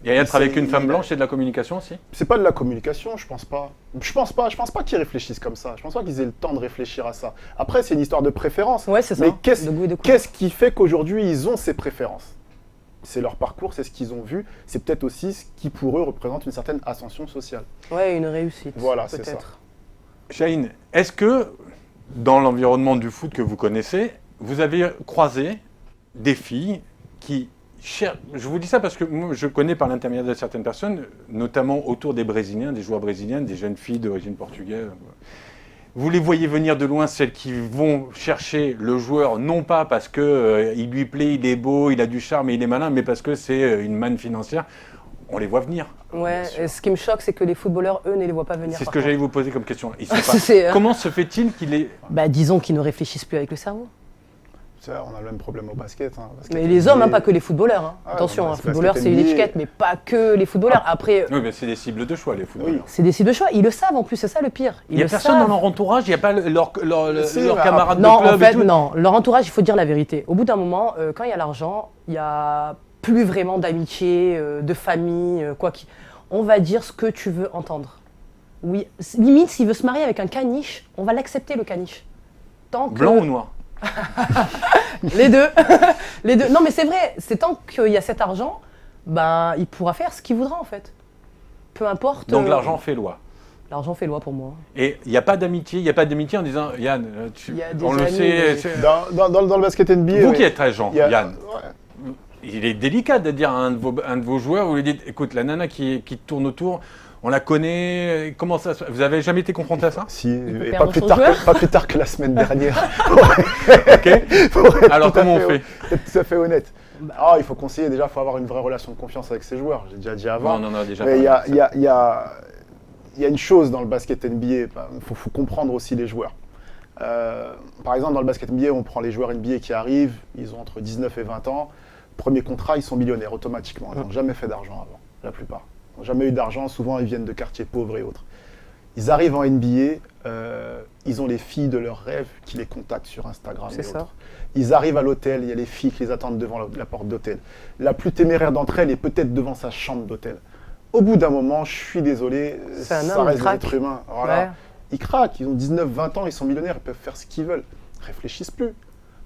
A: Et être avec une femme blanche, c'est de la communication aussi?
B: C'est pas de la communication, je pense pas. Je pense pas qu'ils réfléchissent comme ça. Je pense pas qu'ils aient le temps de réfléchir à ça. Après, c'est une histoire de préférence.
C: Ouais, c'est ça.
B: Mais
C: De goût et de couleur.
B: qu'est-ce qui fait qu'aujourd'hui, ils ont ces préférences? c'est leur parcours, c'est ce qu'ils ont vu, c'est peut-être aussi ce qui pour eux représente une certaine ascension sociale.
C: Ouais, une réussite.
B: Voilà, c'est
C: peut-être.
A: Chahine, est-ce que dans l'environnement du foot que vous connaissez, vous avez croisé des filles qui cherchent... Je vous dis ça parce que moi, je connais par l'intermédiaire de certaines personnes, notamment autour des Brésiliens, des joueurs brésiliens, des jeunes filles d'origine portugaise. Vous les voyez venir de loin, celles qui vont chercher le joueur, non pas parce qu'il lui plaît, il est beau, il a du charme et il est malin, mais parce que c'est une manne financière. On les voit venir.
C: Ouais, et ce qui me choque, c'est que les footballeurs, eux, ne les voient pas venir.
A: C'est ce
C: par
A: que
C: contre.
A: j'allais vous poser comme question. Ils sont
C: C'est,
A: pas... Comment se fait-il qu'il est...
C: Bah, disons qu'ils ne réfléchissent plus avec le cerveau.
B: Ça, on a le même problème au basket.
C: Mais les hommes, pas que les footballeurs. Hein.
B: Ah,
C: Attention,
B: non,
C: un
B: c'est
C: footballeur,
B: basket
C: c'est une
B: NBA.
C: étiquette, mais pas que les footballeurs. Après,
A: Oui, mais c'est des cibles de choix, les footballeurs.
B: Oui.
C: c'est des cibles de choix. Ils le savent en plus, c'est ça le pire.
A: Il n'y a
C: le
A: personne
C: savent.
A: dans leur entourage, il n'y a pas leur
B: Si,
A: leur
B: mais
A: camarade
C: Non,
A: de club
C: en fait,
A: et tout.
C: non. Leur entourage, il faut dire la vérité. Au bout d'un moment, quand il y a l'argent, il n'y a plus vraiment d'amitié, de famille, quoi qu'il. On va dire ce que tu veux entendre. Oui, limite, s'il veut se marier avec un caniche, on va l'accepter, le caniche. Tant que...
A: Blanc ou noir?
C: Les deux. Les deux. Non, mais c'est vrai, c'est tant qu'il y a cet argent, ben, il pourra faire ce qu'il voudra, en fait. Peu importe.
A: Donc l'argent fait loi.
C: L'argent fait loi pour moi.
A: Et il n'y a pas d'amitié, en disant Yann,
C: Il y a des
A: on le
C: amis,
A: sait.
C: mais-
A: c'est-
B: Dans le basket NBA,
A: Vous
B: ouais,
A: qui êtes agent,
B: il y a-
A: Yann,
B: ouais.
A: il est délicat de dire à un de vos joueurs, vous lui dites, écoute, la nana qui tourne autour, on la connaît, comment ça se... Vous avez jamais été confronté à ça?
B: Si,
C: peut
B: et
C: perdre
B: pas plus,
C: son
B: tard
C: joueur.
B: pas plus tard que la semaine dernière.
A: Ok.
B: Pour être
A: Alors
B: tout à
A: comment on
B: fait-
A: fait?
B: être tout à fait honnête. Ah, il faut conseiller, déjà, il faut avoir une vraie relation de confiance avec ses joueurs. J'ai déjà dit avant.
A: Non, on en a déjà
B: Mais
A: parlé.
B: il y a une chose dans le basket NBA, il faut comprendre aussi les joueurs. Par exemple, dans le basket NBA, on prend les joueurs NBA qui arrivent, ils ont entre 19 et 20 ans. Premier contrat, ils sont millionnaires automatiquement. Ils n'ont jamais fait d'argent avant, la plupart. Ils n'ont jamais eu d'argent, souvent ils viennent de quartiers pauvres et autres. Ils arrivent en NBA, ils ont les filles de leurs rêves qui les contactent sur Instagram
C: C'est
B: et
C: ça.
B: autres. Ils arrivent à l'hôtel, il y a les filles qui les attendent devant la porte d'hôtel. La plus téméraire d'entre elles est peut-être devant sa chambre d'hôtel. Au bout d'un moment, je suis désolé,
C: C'est un
B: ça
C: homme,
B: reste
C: il
B: des
C: craque.
B: êtres humains. Voilà.
C: Ouais.
B: Ils craquent, ils ont 19, 20 ans, ils sont millionnaires, ils peuvent faire ce qu'ils veulent. Ils réfléchissent plus.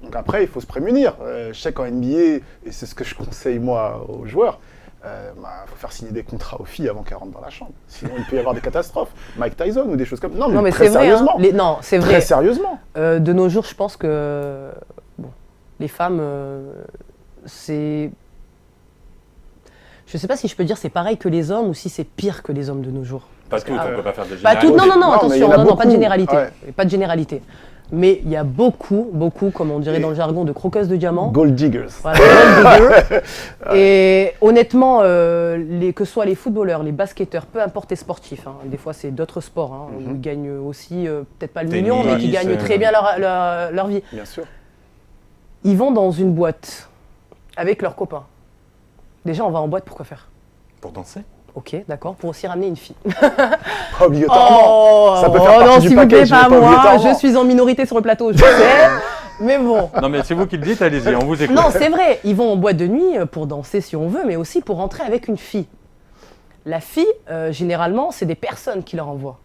B: Donc après, il faut se prémunir. Je sais qu'en NBA, et c'est ce que je conseille moi aux joueurs, faut faire signer des contrats aux filles avant qu'elles rentrent dans la chambre. Sinon, il peut y avoir des catastrophes. Mike Tyson ou des choses comme ça.
C: Non, mais
B: très
C: c'est vrai. Hein.
B: sérieusement.
C: Non, c'est
B: Très
C: vrai.
B: sérieusement.
C: De nos jours, je pense que bon, les femmes, c'est. Je sais pas si je peux dire c'est pareil que les hommes ou si c'est pire que les hommes de nos jours.
A: Pas toutes, on ne peut pas faire de
C: Pas toutes,
A: généralité.
C: non,
B: Non, mais il y en
C: attention,
B: a
C: non, pas de
B: beaucoup.
C: généralité.
B: Ouais.
C: Pas de généralité. Mais il y a beaucoup, comme on dirait
B: Et-
C: dans le jargon, de croqueuses de diamants.
B: Gold diggers.
C: Voilà, gold digger. Et honnêtement, que ce soit les footballeurs, les basketteurs, peu importe les sportifs, hein, des fois c'est d'autres sports, hein, où ils gagnent aussi, peut-être pas le
A: Tennis,
C: million, mais qui gagnent très bien leur vie.
B: Bien sûr.
C: Ils vont dans une boîte avec leurs copains. Déjà, on va en boîte pour quoi faire?
A: Pour danser?
C: Ok, d'accord, pour aussi ramener une fille.
B: Pas obligatoirement. Ça peut faire partie
C: non,
B: du
C: s'il vous plaît,
B: package, mais
C: pas
B: pas
C: moi.
B: obligatoirement.
C: Je suis en minorité sur le plateau, je sais. Mais bon.
A: Non, mais c'est vous qui le dites, allez-y, on vous écoute.
C: Non, c'est vrai, ils vont en boîte de nuit pour danser si on veut, mais aussi pour rentrer avec une fille. La fille, généralement, c'est des personnes qui leur envoient.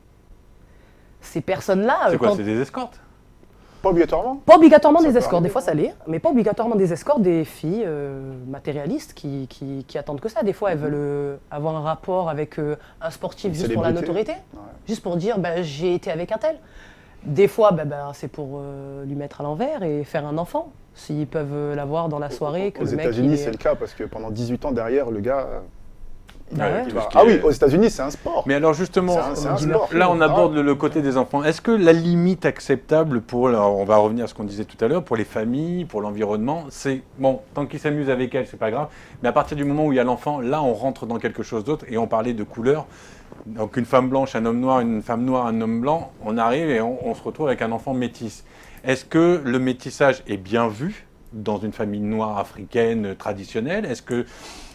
C: Ces personnes-là,
A: C'est quoi,
C: quand-
A: c'est des escortes?
B: Pas obligatoirement.
C: pas obligatoirement
B: Ça
C: des
B: peut
C: escortes, des
B: arriver.
C: fois ça l'est, mais pas obligatoirement des escortes, des filles matérialistes qui attendent que ça. Des fois, elles veulent avoir un rapport avec un sportif
B: Une
C: juste pour la
B: célébrité.
C: notoriété,
B: Ouais.
C: juste pour dire bah, j'ai été avec un tel. Des fois, c'est pour lui mettre à l'envers et faire un enfant, s'ils peuvent l'avoir dans la soirée. Que
B: Aux
C: le mec, il
B: États-Unis,
C: est-
B: c'est le cas parce que pendant 18 ans derrière, le gars.
C: Bah
A: Ouais,
C: ouais.
A: tout ce qui
B: Ah
A: est-
B: oui, aux États-Unis, c'est un sport.
A: Mais alors justement,
B: C'est un
C: dit
B: sport.
A: là on aborde le côté des enfants. Est-ce que la limite acceptable pour, alors, on va revenir à ce qu'on disait tout à l'heure, pour les familles, pour l'environnement, c'est, bon, tant qu'ils s'amusent avec elles, c'est pas grave, mais à partir du moment où il y a l'enfant, là on rentre dans quelque chose d'autre, et on parlait de couleur. Donc une femme blanche, un homme noir, une femme noire, un homme blanc, on arrive et on se retrouve avec un enfant métis. Est-ce que le métissage est bien vu dans une famille noire africaine traditionnelle? Est-ce que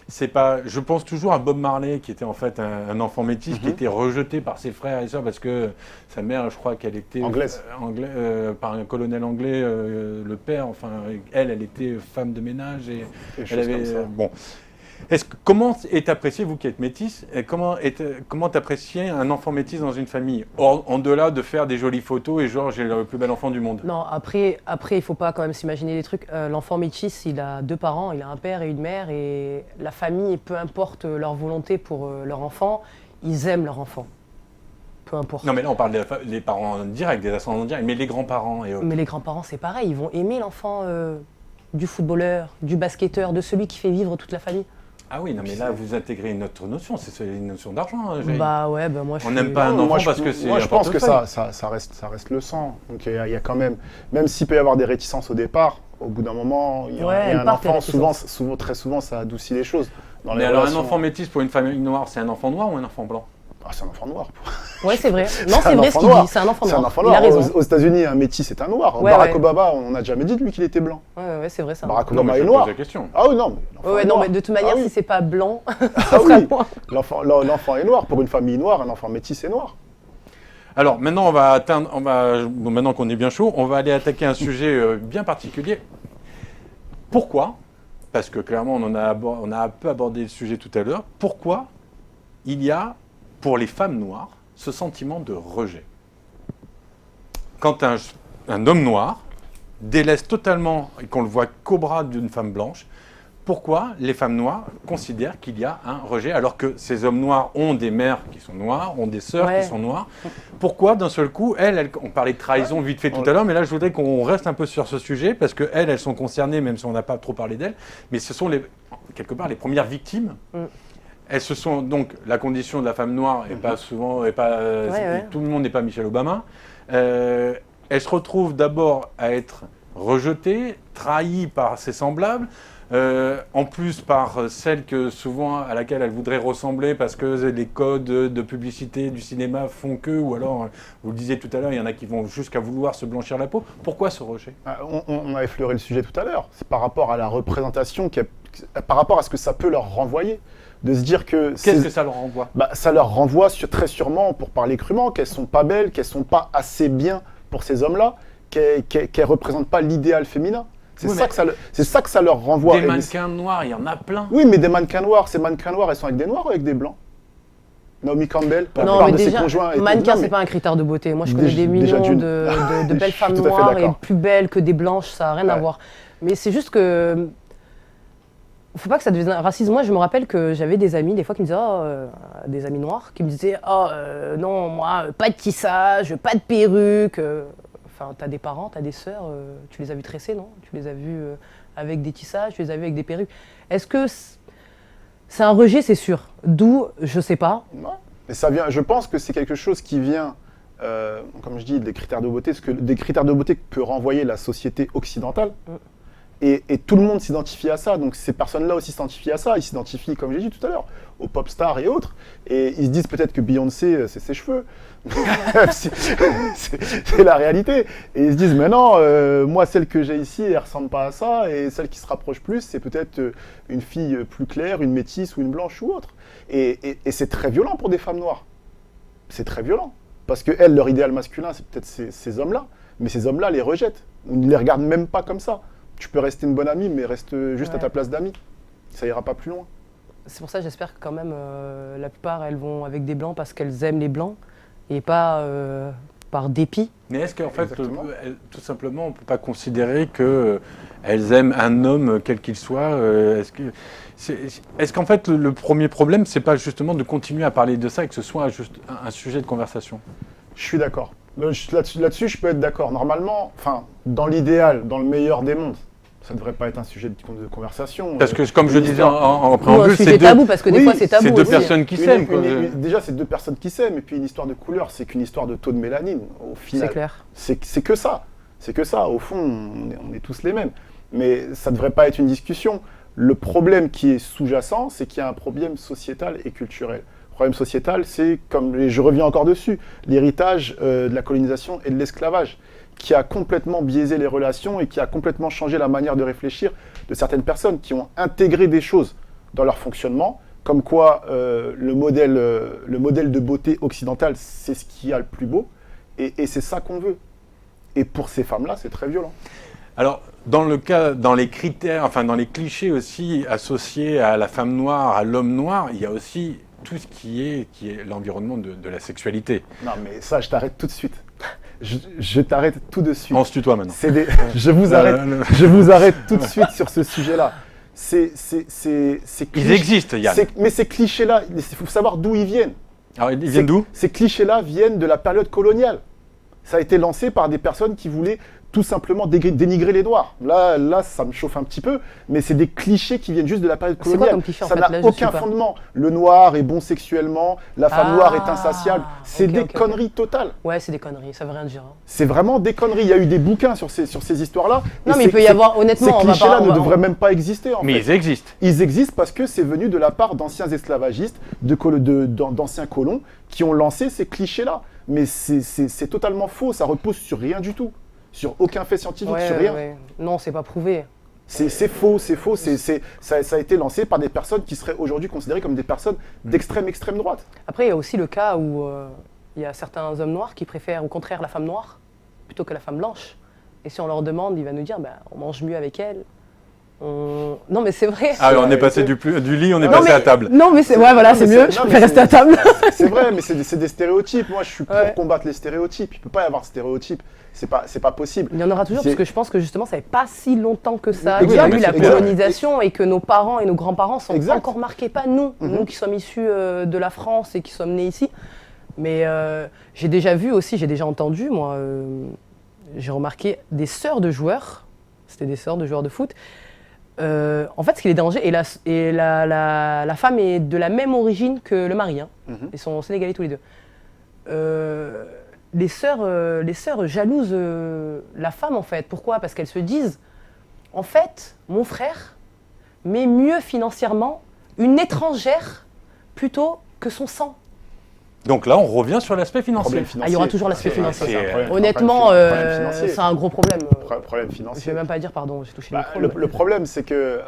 A: c'est pas, je pense toujours à Bob Marley qui était en fait un enfant métis qui était rejeté par ses frères et sœurs parce que sa mère, je crois qu'elle était
B: Anglaise.
A: par un colonel anglais, le père, enfin elle était femme de ménage et
B: Des
A: elle
B: choses
A: avait
B: comme ça.
A: bon. Comment est apprécié, vous qui êtes métisse, comment t'appréciez un enfant métis dans une famille, en delà de faire des jolies photos et genre j'ai le plus bel enfant du monde?
C: Non, après, il faut pas quand même s'imaginer des trucs. L'enfant métis, il a 2 parents, il a un père et une mère, et la famille, peu importe leur volonté pour leur enfant, ils aiment leur enfant. Peu importe.
A: Non mais là on parle des parents directs, des ascendants directs, mais les grands-parents et autres.
C: Mais les grands-parents, c'est pareil, ils vont aimer l'enfant du footballeur, du basketteur, de celui qui fait vivre toute la famille.
A: Ah oui, non mais là vous intégrez une autre notion, c'est une notion d'argent. Hein,
C: bah ouais, bah moi je
A: On n'aime pas un enfant parce que c'est.
B: Moi je pense que ça reste le sang. Donc il y a quand même s'il peut y avoir des réticences au départ, au bout d'un moment, il y a un enfant, très souvent ça adoucit les choses.
A: Mais alors un enfant métis pour une famille noire, c'est un enfant noir ou un enfant blanc?
B: Ah, c'est un enfant noir.
C: Ouais, c'est vrai. Non, c'est vrai ce qu'il dit, c'est un enfant noir. Il a raison.
B: Aux États-Unis, un métis, c'est un noir. Barack Obama, on n'a jamais dit de lui qu'il était blanc.
C: Ouais, c'est vrai ça.
B: Barack Obama est noir.
A: Ah
B: oui, non.
C: Non, mais de toute manière, si c'est pas blanc,
B: ah oui, l'enfant est noir. Pour une famille noire, un enfant métis est noir.
A: Alors maintenant, maintenant qu'on est bien chaud, on va aller attaquer un sujet bien particulier. Pourquoi? Parce que clairement, on a un peu abordé le sujet tout à l'heure. Pourquoi il y a pour les femmes noires, ce sentiment de rejet? Quand un homme noir délaisse totalement, et qu'on le voit qu'au bras d'une femme blanche, pourquoi les femmes noires considèrent qu'il y a un rejet, alors que ces hommes noirs ont des mères qui sont noires, ont des sœurs qui sont noires? Pourquoi d'un seul coup, on parlait de trahison vite fait tout à l'heure, mais là je voudrais qu'on reste un peu sur ce sujet, parce qu'elles sont concernées, même si on n'a pas trop parlé d'elles, mais ce sont quelque part les premières victimes. Elles se sont donc, la condition de la femme noire est pas souvent, tout le monde n'est pas Michelle Obama. Elle se retrouve d'abord à être rejetée, trahie par ses semblables, en plus par celle à laquelle elle voudrait ressembler parce que les codes de publicité du cinéma font que, ou alors, vous le disiez tout à l'heure, il y en a qui vont jusqu'à vouloir se blanchir la peau. Pourquoi ce rejet?
B: On a effleuré le sujet tout à l'heure. C'est par rapport à la représentation, par rapport à ce que ça peut leur renvoyer. De se dire que...
A: Qu'est-ce que ça leur renvoie?
B: Ça leur renvoie très sûrement, pour parler crûment, qu'elles sont pas belles, qu'elles sont pas assez bien pour ces hommes-là, qu'elles représentent pas l'idéal féminin. C'est ça que ça leur renvoie.
A: Des mannequins noirs, il y en a plein.
B: Oui, mais des mannequins noirs, ces mannequins noirs, elles sont avec des noirs ou avec des blancs? Naomi Campbell, la
C: non,
B: plupart
C: mais
B: de ses
C: déjà,
B: conjoints...
C: mannequin, c'est pas un critère de beauté. Moi, je connais des millions de belles femmes noires et plus belles que des blanches, ça n'a rien à voir. Mais c'est juste que... Faut pas que ça devienne un racisme. Moi, je me rappelle que j'avais des amis, des fois, qui me disaient, des amis noirs, qui me disaient, non, moi, pas de tissage, pas de perruque. Enfin, t'as des parents, t'as des sœurs, tu les as vues tresser, non? Tu les as vues avec des tissages, tu les as vues avec des perruques. Est-ce que c'est un rejet, c'est sûr? D'où, je sais pas.
B: Non, mais ça vient. Je pense que c'est quelque chose qui vient, comme je dis, des critères de beauté, des critères de beauté que peut renvoyer la société occidentale. Et tout le monde s'identifie à ça, donc ces personnes-là aussi s'identifient à ça. Ils s'identifient, comme j'ai dit tout à l'heure, aux pop stars et autres. Et ils se disent peut-être que Beyoncé, c'est ses cheveux. C'est la réalité. Et ils se disent, mais non, moi, celle que j'ai ici, elle ressemble pas à ça. Et celle qui se rapproche plus, c'est peut-être une fille plus claire, une métisse ou une blanche ou autre. Et c'est très violent pour des femmes noires. C'est très violent. Parce que elles, leur idéal masculin, c'est peut-être ces hommes-là. Mais ces hommes-là les rejettent. On ne les regarde même pas comme ça. Tu peux rester une bonne amie, mais reste juste à ta place d'amie. Ça ira pas plus loin.
C: C'est pour ça, j'espère que quand même, la plupart, elles vont avec des blancs parce qu'elles aiment les blancs et pas par dépit.
A: Mais est-ce qu'en fait, tout simplement, on ne peut pas considérer qu'elles aiment un homme quel qu'il soit? Est-ce qu'en fait, le premier problème, c'est pas justement de continuer à parler de ça et que ce soit juste un sujet de conversation?
B: Je suis d'accord. Là-dessus, je peux être d'accord. Normalement, dans l'idéal, dans le meilleur des mondes, ça ne devrait pas être un sujet de conversation.
A: Parce que, comme je disais en préambule,
C: c'est tabou, parce que des fois, c'est tabou.
A: C'est deux personnes qui s'aiment.
B: Déjà, c'est deux personnes qui s'aiment. Et puis, une histoire de couleur, c'est qu'une histoire de taux de mélanine. Au final,
C: c'est clair.
B: C'est que ça. C'est que ça. Au fond, on est tous les mêmes. Mais ça ne devrait pas être une discussion. Le problème qui est sous-jacent, c'est qu'il y a un problème sociétal et culturel. Le problème sociétal, c'est, je reviens encore dessus, l'héritage de la colonisation et de l'esclavage, qui a complètement biaisé les relations et qui a complètement changé la manière de réfléchir de certaines personnes qui ont intégré des choses dans leur fonctionnement, comme quoi le modèle de beauté occidental, c'est ce qu'il y a le plus beau, et c'est ça qu'on veut. Et pour ces femmes-là, c'est très violent.
A: Alors, dans les critères, enfin dans les clichés aussi associés à la femme noire, à l'homme noir, il y a aussi tout ce qui est l'environnement de la sexualité.
B: Non, mais ça, je t'arrête tout de suite. Je t'arrête tout de suite.
A: On se tutoie maintenant.
B: Je vous arrête tout de suite sur ce sujet-là.
A: Ils existent, Yann.
B: Mais ces clichés-là, il faut savoir d'où ils viennent.
A: Alors, ils viennent d'où?
B: Ces clichés-là viennent de la période coloniale. Ça a été lancé par des personnes qui voulaient tout simplement dénigrer les Noirs. Là, ça me chauffe un petit peu, mais c'est des clichés qui viennent juste de la période
C: C'est quoi
B: coloniale.
C: comme cliché, en
B: Ça
C: fait?
B: n'a
C: Là, je
B: aucun
C: suis pas.
B: fondement. Le noir est bon sexuellement, la femme noire est insatiable. C'est des conneries totales.
C: Ouais, c'est des conneries, ça veut rien dire. Hein.
B: C'est vraiment des conneries. Il y a eu des bouquins sur ces histoires-là.
C: Non,
B: Et
C: mais il peut y avoir, honnêtement,
B: Ces
C: on va
B: clichés-là
C: pas-
B: ne
C: on va-
B: devraient même pas exister, en
A: Mais
B: fait.
A: ils existent.
B: Ils existent parce que c'est venu de la part d'anciens esclavagistes, d'anciens colons, qui ont lancé ces clichés-là. Mais c'est totalement faux, ça repose sur rien du tout. Sur aucun fait scientifique, sur rien.
C: Ouais. Non, c'est pas prouvé.
B: C'est faux. Ça a été lancé par des personnes qui seraient aujourd'hui considérées comme des personnes extrême droite.
C: Après, il y a aussi le cas où il y a certains hommes noirs qui préfèrent au contraire la femme noire plutôt que la femme blanche. Et si on leur demande, il va nous dire, on mange mieux avec elle. Non, mais c'est vrai.
A: Ah, on est
B: Ouais,
A: passé
B: c'est-
A: du lit, on est
C: Non,
A: passé
C: mais-
A: à table.
C: Non, mais c'est voilà,
B: Non,
C: c'est
B: mais
C: mieux.
B: c'est-
C: Je
B: non, mais
C: préfère rester à table.
B: C'est vrai, mais c'est des stéréotypes. Moi, je suis pour
C: Ouais.
B: combattre les stéréotypes. Il ne peut pas y avoir de stéréotypes. C'est pas possible.
C: Il y en aura toujours,
B: C'est-
C: parce que je pense que justement, ça n'est pas si longtemps que ça
B: Exact,
C: qu'il y a eu la
B: exact.
C: colonisation et que nos parents et nos grands-parents sont
B: Exact.
C: encore marqués, pas nous, nous qui sommes issus de la France et qui sommes nés ici. Mais j'ai déjà vu aussi, j'ai déjà entendu, moi, j'ai remarqué des sœurs de joueurs, c'était des sœurs de joueurs de foot. En fait, ce qui les dérangeait, la femme est de la même origine que le mari, hein. Ils sont sénégalais tous les deux. Les sœurs jalousent la femme, en fait. Pourquoi? Parce qu'elles se disent, en fait, mon frère met mieux financièrement une étrangère plutôt que son sang.
A: Donc là, on revient sur l'aspect financier.
B: Problème financier.
C: Ah, il y aura toujours l'aspect
B: C'est-
C: financier.
B: c'est un problème-
C: Honnêtement,
B: problème financier.
C: c'est un gros problème.
B: Problème
C: Je
B: financier.
C: vais même pas dire, pardon, j'ai touché le
B: Bah,
C: micro.
B: le problème, c'est que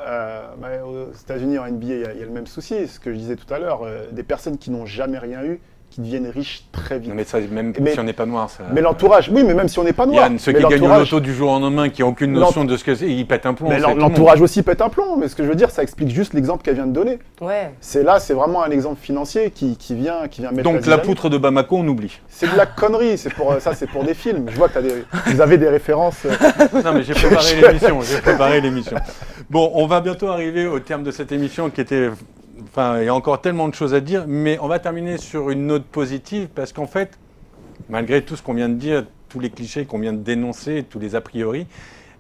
B: aux États-Unis, en NBA, il y a le même souci. Ce que je disais tout à l'heure, des personnes qui n'ont jamais rien eu, qui deviennent riches très vite.
A: Non, mais ça, même
B: Mais-
A: si on n'est pas noir, ça.
B: Mais l'entourage, oui, mais même si on n'est pas noir.
A: Yann, ceux
B: mais
A: qui gagnent au
B: l'entourage-
A: loto du jour au lendemain, qui n'ont aucune notion de ce que c'est, ils pètent un plomb.
B: Mais
A: c'est tout le monde.
B: l'entourage aussi pète un plomb. Mais ce que je veux dire, ça explique juste l'exemple qu'elle vient de donner.
C: Ouais.
B: C'est vraiment un exemple financier qui vient mettre
A: Donc la
B: dynamique.
A: poutre de Bamako, on oublie.
B: C'est de la connerie. C'est pour des films. Je vois que vous avez des références.
A: Non, mais j'ai préparé l'émission. Bon, on va bientôt arriver au terme de cette émission qui était... Enfin, il y a encore tellement de choses à dire, mais on va terminer sur une note positive parce qu'en fait, malgré tout ce qu'on vient de dire, tous les clichés qu'on vient de dénoncer, tous les a priori,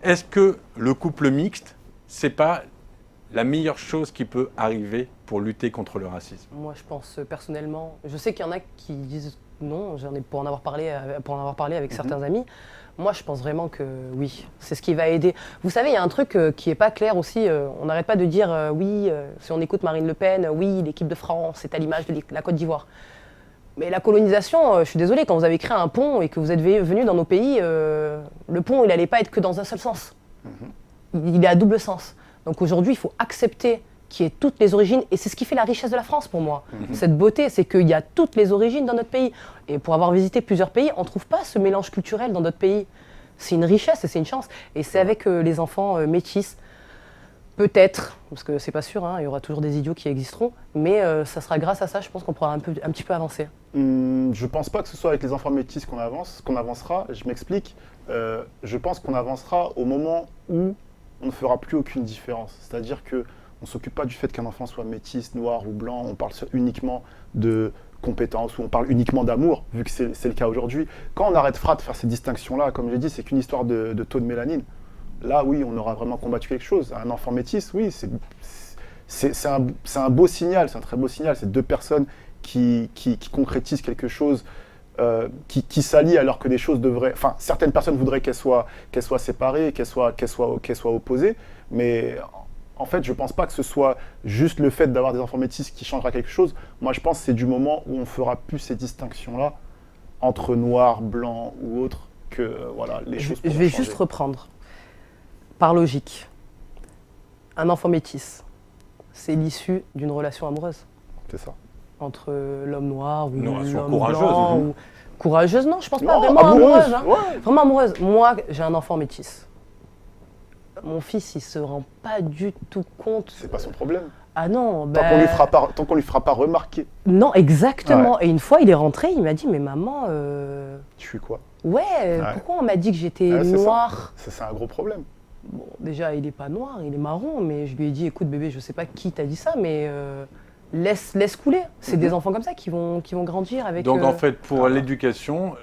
A: est-ce que le couple mixte, c'est pas la meilleure chose qui peut arriver pour lutter contre le racisme?
C: Moi, je pense personnellement, je sais qu'il y en a qui disent non, j'en ai pour en avoir parlé avec certains amis. Moi, je pense vraiment que oui, c'est ce qui va aider. Vous savez, il y a un truc qui est pas clair aussi. On n'arrête pas de dire oui, si on écoute Marine Le Pen, oui, l'équipe de France, c'est à l'image de la Côte d'Ivoire. Mais la colonisation, je suis désolée, quand vous avez créé un pont et que vous êtes venu dans nos pays, le pont, il n'allait pas être que dans un seul sens. Il est à double sens. Donc aujourd'hui, il faut accepter qu'il y ait toutes les origines, et c'est ce qui fait la richesse de la France pour moi. Cette beauté, c'est qu'il y a toutes les origines dans notre pays. Et pour avoir visité plusieurs pays, on ne trouve pas ce mélange culturel dans notre pays. C'est une richesse et c'est une chance. Et c'est avec les enfants métis, peut-être, parce que c'est pas sûr, hein, il y aura toujours des idiots qui existeront, mais ça sera grâce à ça, je pense qu'on pourra un petit peu avancer.
B: Je pense pas que ce soit avec les enfants métis qu'on avancera. Je m'explique. Je pense qu'on avancera au moment où on ne fera plus aucune différence. C'est-à-dire que on s'occupe pas du fait qu'un enfant soit métis, noir ou blanc. On parle uniquement de compétences ou on parle uniquement d'amour, vu que c'est le cas aujourd'hui. Quand on arrêtera de faire ces distinctions-là, comme j'ai dit, c'est qu'une histoire de taux de mélanine. Là, oui, on aura vraiment combattu quelque chose. Un enfant métis, oui, c'est un beau signal, c'est un très beau signal. C'est deux personnes qui concrétisent quelque chose, qui s'allient alors que des choses devraient... Enfin, certaines personnes voudraient qu'elles soient séparées, qu'elles soient opposées, mais en fait, je ne pense pas que ce soit juste le fait d'avoir des enfants métis qui changera quelque chose. Moi, je pense que c'est du moment où on ne fera plus ces distinctions-là entre noir, blanc ou autre que voilà, les choses
C: Je
B: pourront
C: vais
B: changer.
C: juste reprendre. Par logique, un enfant métis, c'est l'issue d'une relation amoureuse
B: C'est ça.
C: entre l'homme noir ou
A: Une relation
C: l'homme
A: courageuse,
C: blanc. Ou... Courageuse, non, je pense pas
B: Non,
C: vraiment amoureuse. Hein.
B: ouais.
C: Vraiment amoureuse. Moi, j'ai un enfant métis. mon fils, il se rend pas du tout compte.
B: C'est pas son problème.
C: Ah non,
B: Tant
C: bah,
B: qu'on lui fera pas remarquer.
C: non, exactement. Et une fois, il est rentré, il m'a dit, mais maman,
B: Tu suis quoi?
C: ouais, pourquoi on m'a dit que j'étais
B: Ouais, c'est
C: noire?
B: Ça, c'est un gros problème.
C: Bon, déjà, il est pas noir, il est marron, mais je lui ai dit, écoute bébé, je sais pas qui t'a dit ça, mais laisse couler. C'est des enfants comme ça qui vont grandir avec...
A: Donc en fait, pour l'éducation,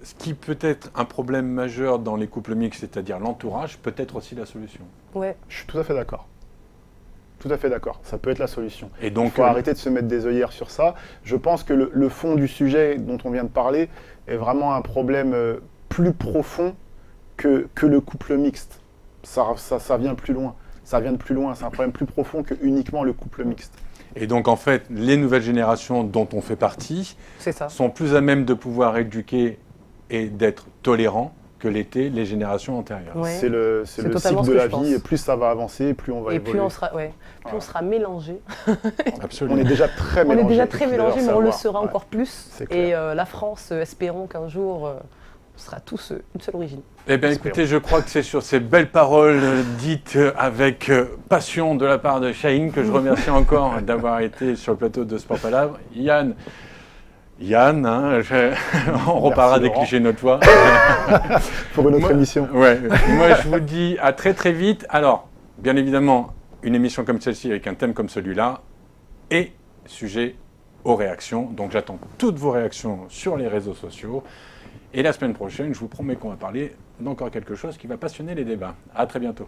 A: ce qui peut être un problème majeur dans les couples mixtes, c'est-à-dire l'entourage, peut être aussi la solution.
C: Ouais.
B: Je suis tout à fait d'accord. Tout à fait d'accord. Ça peut être la solution.
A: Et donc,
B: Il faut arrêter de se mettre des œillères sur ça. Je pense que le fond du sujet dont on vient de parler est vraiment un problème plus profond que le couple mixte. Ça vient plus loin. Ça vient de plus loin. C'est un problème plus profond que uniquement le couple mixte.
A: Et donc en fait, les nouvelles générations dont on fait partie
C: C'est ça.
A: sont plus à même de pouvoir éduquer et d'être tolérants que l'étaient les générations antérieures.
C: Ouais.
B: C'est le
C: totalement
B: cycle
C: ce
B: de
C: que
B: la
C: je
B: vie.
C: pense.
B: Plus ça va avancer, plus on va
C: Et
B: évoluer.
C: plus on sera, on sera mélangés.
A: Absolument.
B: On est déjà très
C: On
B: mélangés.
C: est déjà très
B: il faut
C: mélangés, mais
B: d'ailleurs
C: on le
B: savoir.
C: sera
B: Ouais.
C: encore plus.
B: C'est clair.
C: Et la France, espérons qu'un jour, on sera tous une seule origine.
A: Eh bien écoutez, je crois que c'est sur ces belles paroles dites avec passion de la part de Chahine que je remercie encore d'avoir été sur le plateau de Sport Palabre. Yann, hein, on reparlera des
B: Laurent.
A: clichés de notre fois.
B: Pour une autre émission.
A: Ouais. Moi, je vous dis à très très vite. Alors, bien évidemment, une émission comme celle-ci avec un thème comme celui-là est sujet aux réactions. Donc, j'attends toutes vos réactions sur les réseaux sociaux. Et la semaine prochaine, je vous promets qu'on va parler d'encore quelque chose qui va passionner les débats. À très bientôt.